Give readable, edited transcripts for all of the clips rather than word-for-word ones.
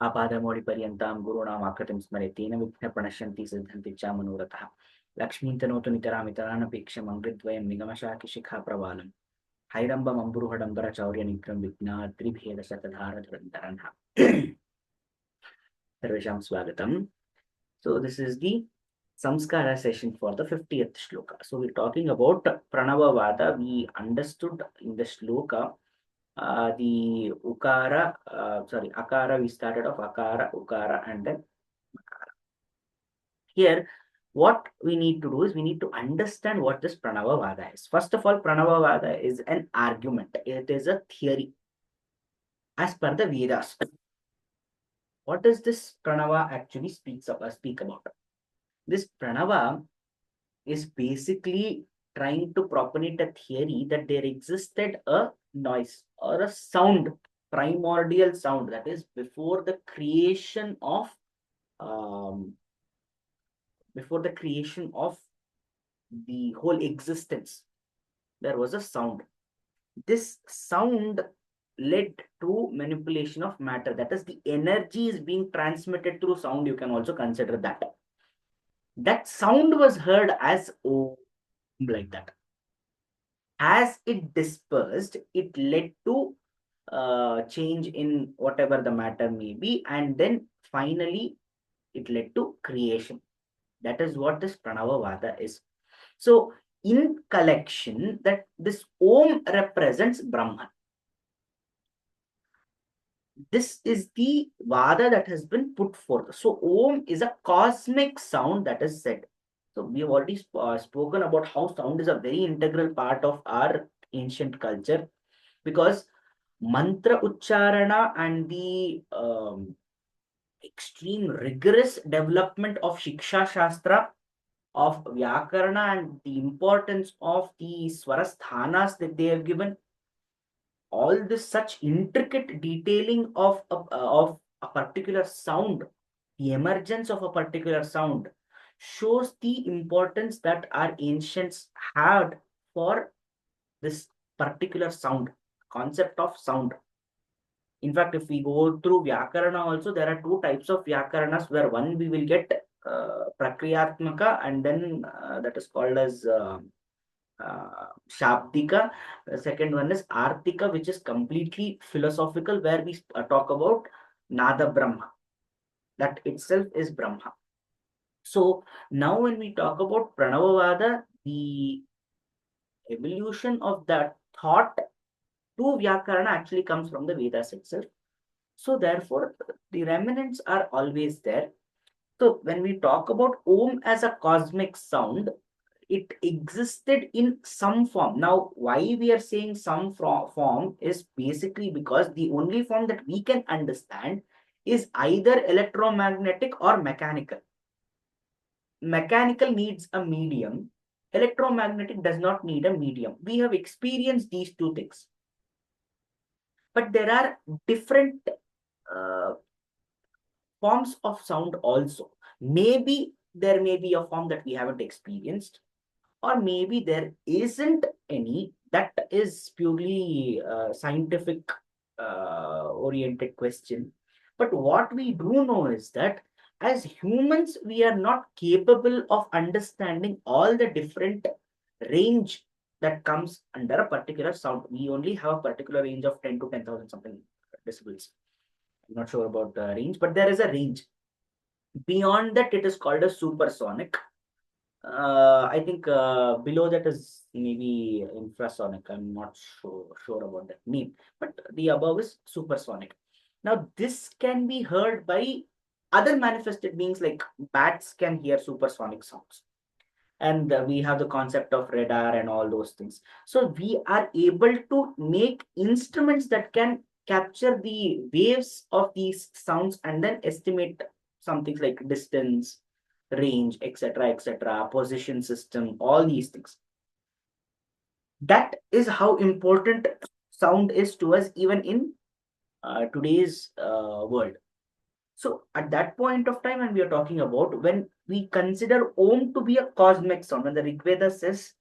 आपादमौलिपर्यन्तां गुरूणाम् आकृतिं स्मरेत् तेन विघ्नप्रणश्यन्ति सिद्धन्ति च मनोरथः लक्ष्मीं तनोतु नितरामितरानपेक्षम् अमृतद्वयं निगमशाकिशिखाप्रवालम् हैरम्बमम्बुरुहडम्बरचौर्यनिग्रं विघ्नाद्रिभेदशतधारधुरन्धरन् सर्वेषां स्वागतम्. So this is the Saṃskāra session for the 50th shloka. So we're talking about Pranavavada. We understood in the shloka the Ukara, Akara, we started off Akara, Ukara, and then here what we need to do is we need to understand what this Pranavavada is. First of all, Pranavavada is an argument. It is a theory as per the Vedas. What does this Pranava actually speak about? This Pranava is basically trying to propagate a theory that there existed a noise or a sound, primordial sound, that is before the creation of um, the whole existence. There was a sound. This sound led to manipulation of matter. That is, the energy is being transmitted through sound. You can also consider that. That sound was heard as Om, like that. As it dispersed, it led to change in whatever the matter may be, and then finally it led to creation. That is what this Pranavavada is. So, in collection, that this Om represents Brahman. This is the Vada that has been put forth. So, Om is a cosmic sound that is said. So, we have already spoken about how sound is a very integral part of our ancient culture, because mantra ucharana and the extreme rigorous development of Shiksha Shastra, of Vyakarana, and the importance of the Swarasthanas that they have given, all this such intricate detailing of a particular sound, the emergence of a particular sound, shows the importance that our ancients had for this particular sound, concept of sound. In fact, if we go through Vyakarana also, there are two types of Vyakaranas, where one we will get Prakriyatmaka, and then that is called as Shabdika. The second one is Artika, which is completely philosophical, where we talk about Nada Brahma. That itself is Brahma. So now when we talk about Pranavavada, the evolution of that thought to Vyakarana actually comes from the Vedas itself. So therefore, the remnants are always there. So when we talk about Om as a cosmic sound, it existed in some form. Now, why we are saying some form is basically because the only form that we can understand is either electromagnetic or mechanical. Mechanical needs a medium. Electromagnetic does not need a medium. We have experienced these two things. But there are different uh, forms of sound also. Maybe there may be a form that we haven't experienced, or maybe there isn't any. That is purely scientific oriented question. But what we do know is that as humans, we are not capable of understanding all the different range that comes under a particular sound. We only have a particular range of 10 to 10,000 something decibels. I'm not sure about the range, but there is a range. Beyond that, it is called a supersonic. I think below that is maybe infrasonic. I'm not sure about that name, but the above is supersonic. Now, this can be heard by other manifested beings, like bats can hear supersonic sounds. And we have the concept of radar and all those things. So we are able to make instruments that can capture the waves of these sounds and then estimate some things like distance, range, etc., position system, all these things. That is how important sound is to us, even in today's world. So at that point of time, when we are talking about, when we consider Om to be a cosmic sound, when the Rig Veda says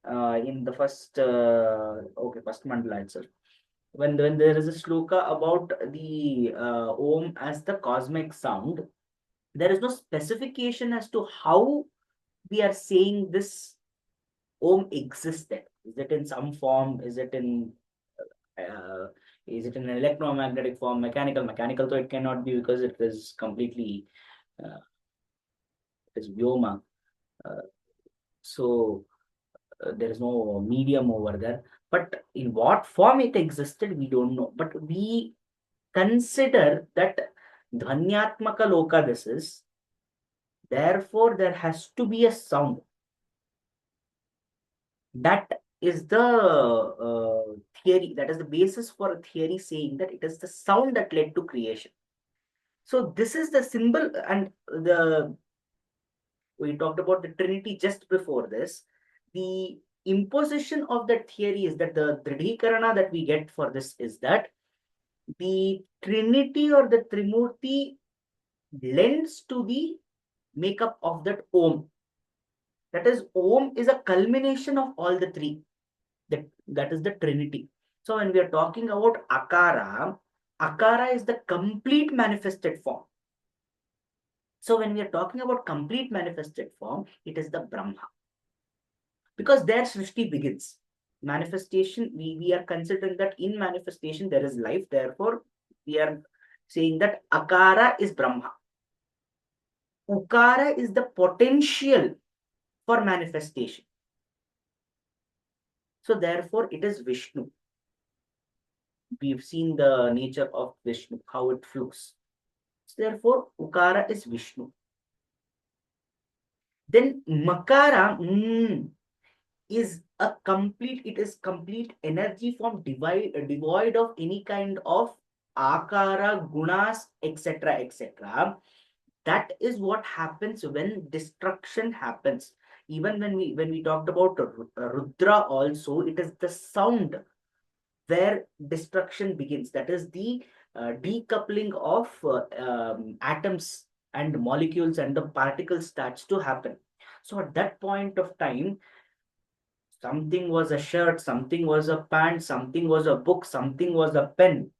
in the first mandala itself, when there is a shloka about the Om as the cosmic sound, there is no specification as to how we are saying this Om existed. Is it in some form? Uh, is it in an electromagnetic form, mechanical? Mechanical, so it cannot be because it is completely uh, it is Vyoma. Uh, so there is no medium over there. But in what form it existed, we don't know. But we consider that Dhvanyatmaka Loka this is, therefore there has to be a sound. That is the theory, that is the basis for a theory saying that it is the sound that led to creation. So this is the symbol, and the we talked about the Trinity just before this. The imposition of that theory is that the Dridhikarana that we get for this is that the Trinity or the Trimurti lends to the makeup of that Om. That is, Om is a culmination of all the three. That is the Trinity. So when we are talking about Akara, Akara is the complete manifested form. So when we are talking about complete manifested form, it is the Brahma. Because there Srishti begins. Manifestation, we are considering that in manifestation there is life. Therefore, we are saying that Akara is Brahma. Ukara is the potential for manifestation. So therefore, it is Vishnu. We've seen the nature of Vishnu, how it flows. So therefore, Ukara is Vishnu. Then Makara is a complete, it is complete energy form devoid of any kind of Akara, Gunas, etc. etc. That is what happens when destruction happens. Even when we talked about Rudra also, it is the sound where destruction begins. That is the decoupling of atoms and molecules and the particles starts to happen. So at that point of time, something was a shirt, something was a pant, something was a book, something was a pen.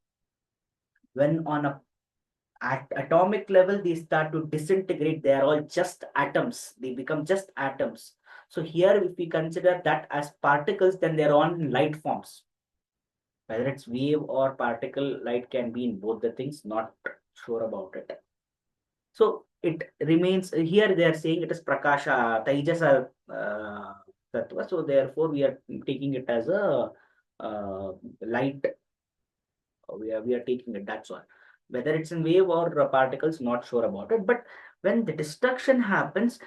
When on a at atomic level they start to disintegrate, they are all just atoms, they become just atoms. So here if we consider that as particles, then they're on light forms. Whether it's wave or particle, light can be in both the things, not sure about it. So it remains here, they are saying it is Prakasha, Taijasa Tattva. So therefore, we are taking it as a light. We are taking it, that's all. Whether it's in wave or particles, not sure about it. But when the destruction happens,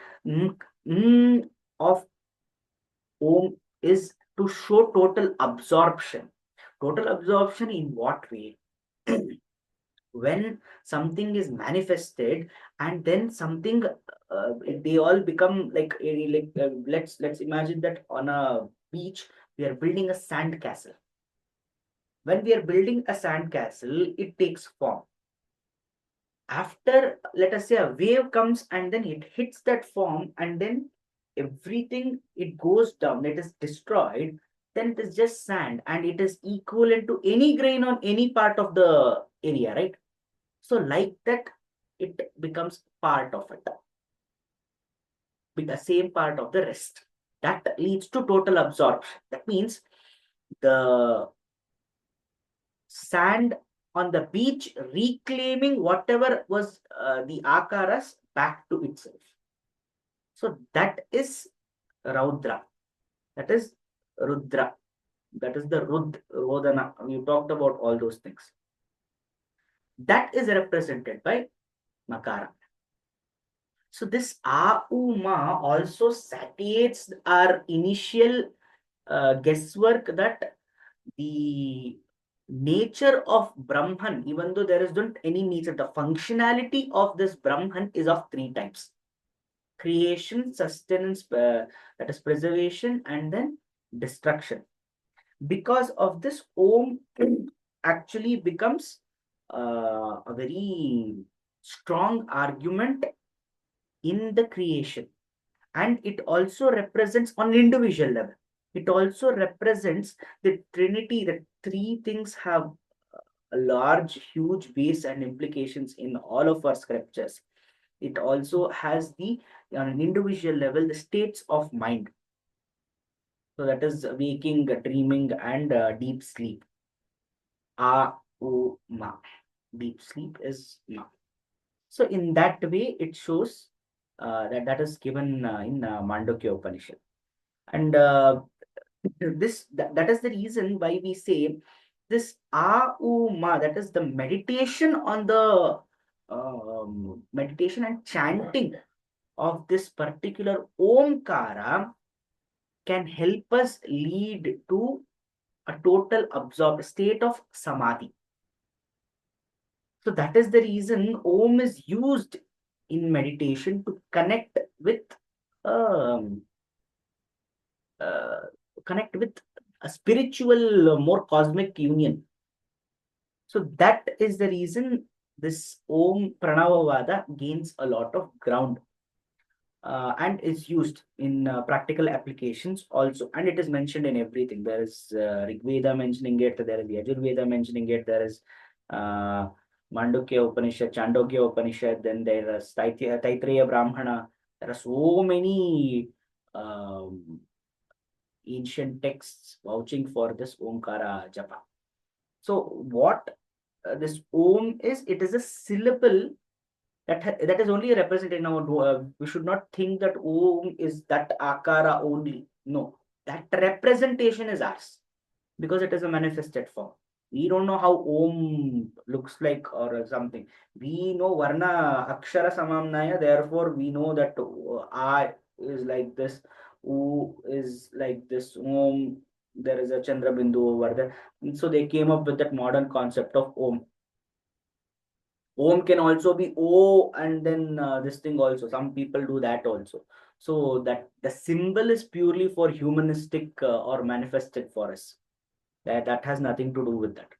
of Om is to show total absorption. Total absorption in what way? When something is manifested and then something they all become like let's imagine that on a beach we are building a sand castle. When we are building a sand castle, it takes form. After, let us say, a wave comes and then it hits that form, and then everything, it goes down, it is destroyed, then it is just sand and it is equivalent to any grain on any part of the area, right? So like that, it becomes part of it, with the same part of the rest. That leads to total absorption. That means the sand on the beach reclaiming whatever was the akaras back to itself. So that is Raudra. That is Rudra. That is the Rodana. We talked about all those things. That is represented by Makara. So this Auma also satiates our initial guesswork that the nature of Brahman, even though there isn't any nature, the functionality of this Brahman is of three types: creation, sustenance, that is preservation, and then destruction. Because of this, Om actually becomes a very strong argument in the creation, and it also represents on individual level, it also represents the Trinity, the three things have a large, huge base and implications in all of our scriptures. It also has on an individual level, the states of mind. So that is waking, dreaming, and deep sleep. A, O, Ma. Deep sleep is Ma. So in that way, it shows that is given in Mandukya Upanishad. And that is the reason why we say this A, U, Ma, that is the meditation on the meditation and chanting of this particular Omkara can help us lead to a total absorbed state of samadhi. So that is the reason Om is used in meditation to um, uh, connect with a spiritual, more cosmic union. So that is the reason this Om Pranavavada gains a lot of ground and is used in practical applications also. And it is mentioned in everything. There is Rig Veda mentioning it, there is Yajurveda mentioning it, there is uh, Mandukya Upanishad, Chandogya Upanishad, then there is Taittiriya Brahmana. There are so many ancient texts vouching for this Omkara Japa. So what this Om is, it is a syllable that is only a representation. We should not think that Om is that Akara only. No, that representation is ours because it is a manifested form. We don't know how Om looks like or something. We know Varna Akshara Samamnaya, therefore we know that A is like this, U is like this, Om, there is a Chandra Bindu over there. And so they came up with that modern concept of Om. Om can also be O and then this thing also. Some people do that also. So that the symbol is purely for humanistic or manifested for us. That has nothing to do with that.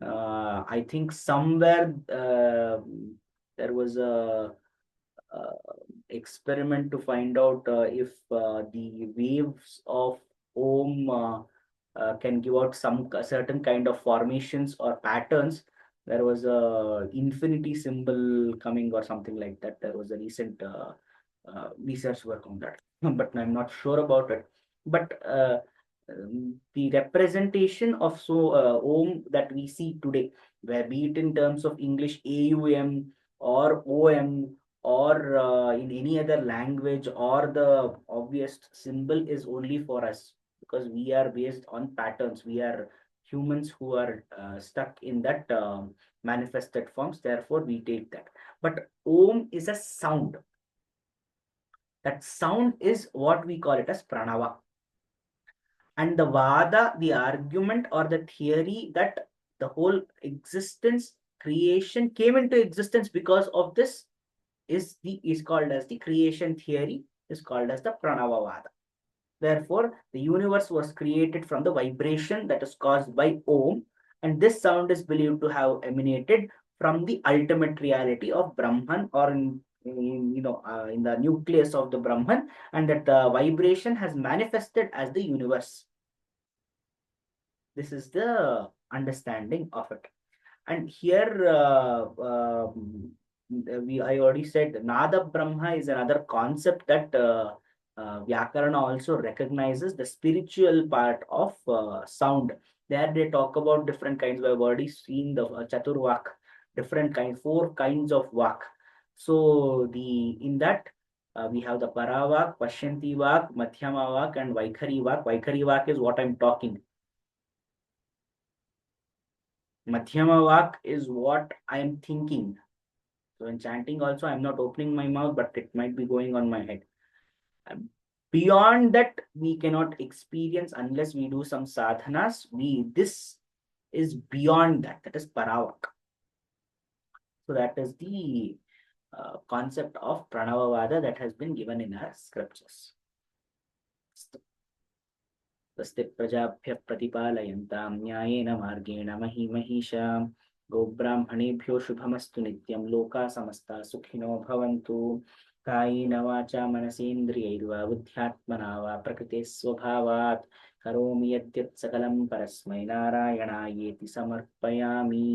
I think somewhere there was a uh, experiment to find out if the waves of Om can give out some certain kind of formations or patterns. There was a infinity symbol coming or something like that. There was a recent research work on that, but I'm not sure about it. But the representation of Om that we see today, where be it in terms of English AUM or OM or in any other language, or the obvious symbol is only for us because we are based on patterns. We are humans who are stuck in that manifested forms. Therefore, we take that. But Om is a sound. That sound is what we call it as pranava. And the vada, the argument or the theory that the whole existence, creation came into existence because of this is called as the creation theory, is called as the Pranavavada. Therefore, the universe was created from the vibration that is caused by Om, and this sound is believed to have emanated from the ultimate reality of Brahman, or in the nucleus of the Brahman, and that the vibration has manifested as the universe. This is the understanding of it. And here, I already said Nada Brahma is another concept that Vyakarana also recognizes the spiritual part of sound. There they talk about different kinds. I've already seen the Chaturvak, different kinds, 4 kinds of vak. So in that we have the Paravak, Pashyanti Vak, Madhyama Vak, and Vaikhari Vak. Vaikhari Vak is what I'm talking. Madhyama Vak is what I am thinking. So in chanting also, I'm not opening my mouth, but it might be going on my head. Beyond that, we cannot experience unless we do some sadhanas. This is beyond that. That is paravak. So that is the concept of pranavavada that has been given in our scriptures. स्वस्ति प्रजाभ्यः प्रतिपालयन्तां न्यायेन मार्गेण महीमहीषाम् गोब्राह्मणेभ्यो शुभमस्तु नित्यं लोकाः समस्ताः सुखिनो भवन्तु कायेन वाचा मनसेन्द्रियैर्वा बुद्ध्यात्मना वा प्रकृतेः स्वभावात् करोमि यद्यत् सकलं परस्मै नारायणायेति समर्पयामि.